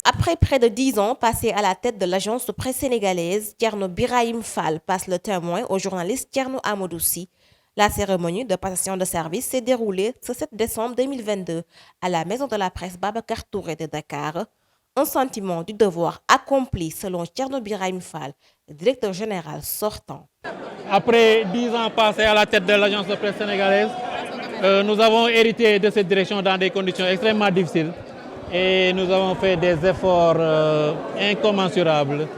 Après près de 10 ans passés à la tête de l'agence de presse sénégalaise, Thierno Birahim Fall passe le témoin au journaliste Thierno Amadou Sy. La cérémonie de passation de service s'est déroulée ce 7 décembre 2022 à la maison de la presse Babacar Touré de Dakar. Un sentiment du devoir accompli selon Thierno Birahim Fall, directeur général sortant. Après 10 ans passés à la tête de l'agence de presse sénégalaise, nous avons hérité de cette direction dans des conditions extrêmement difficiles et nous avons fait des efforts incommensurables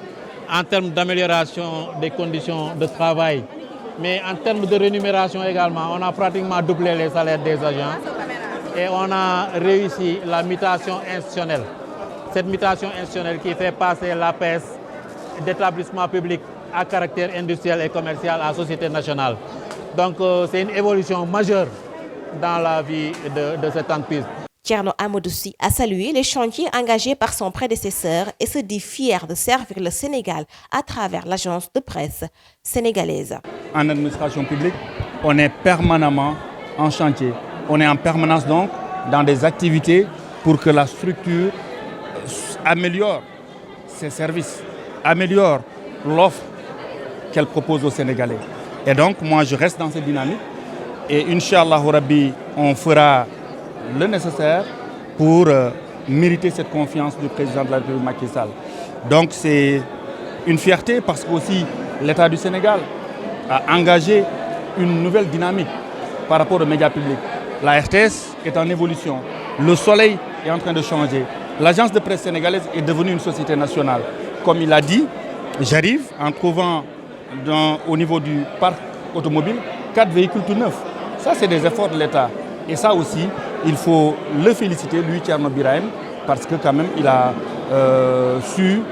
en termes d'amélioration des conditions de travail. Mais en termes de rémunération également, on a pratiquement doublé les salaires des agents et on a réussi la mutation institutionnelle. Cette mutation institutionnelle qui fait passer l'APS d'établissement public à caractère industriel et commercial à société nationale. Donc c'est une évolution majeure dans la vie de cette entreprise. Thierno Amadou Sy a salué les chantiers engagés par son prédécesseur et se dit fier de servir le Sénégal à travers l'agence de presse sénégalaise. En administration publique, on est permanemment en chantier. On est en permanence donc dans des activités pour que la structure améliore ses services, améliore l'offre qu'elle propose aux Sénégalais. Et donc, moi, je reste dans cette dynamique. Et Inch'Allah Rabbi, on fera le nécessaire pour mériter cette confiance du président de la République Macky Sall. Donc, c'est une fierté parce que aussi l'État du Sénégal a engagé une nouvelle dynamique par rapport aux médias publics. La RTS est en évolution. Le soleil est en train de changer. L'agence de presse sénégalaise est devenue une société nationale. Comme il l'a dit, j'arrive en trouvant au niveau du parc automobile 4 véhicules tout neufs. Ça, c'est des efforts de l'État. Et ça aussi, il faut le féliciter, lui, Thierno Birahim, parce que quand même, il a su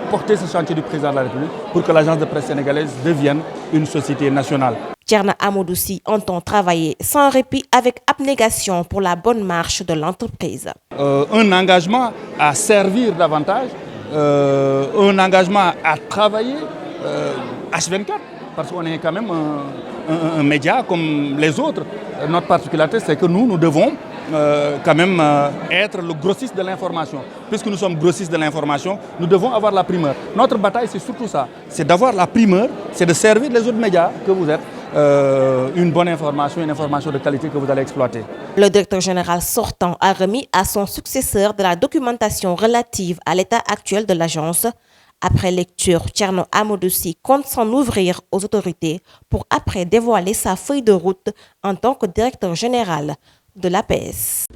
porter ce chantier du président de la République pour que l'agence de presse sénégalaise devienne une société nationale. Thierno Amadou Sy entend travailler sans répit avec abnégation pour la bonne marche de l'entreprise. Un engagement à servir davantage, un engagement à travailler H24, parce qu'on est quand même un média comme les autres. Notre particularité, c'est que nous devons quand même être le grossiste de l'information. Puisque nous sommes grossistes de l'information, nous devons avoir la primeur. Notre bataille, c'est surtout ça. C'est d'avoir la primeur, c'est de servir les autres médias que vous êtes, une bonne information, une information de qualité que vous allez exploiter. Le directeur général sortant a remis à son successeur de la documentation relative à l'état actuel de l'agence. Après lecture, Thierno Amadou Sy compte s'en ouvrir aux autorités pour après dévoiler sa feuille de route en tant que directeur général de l'APS.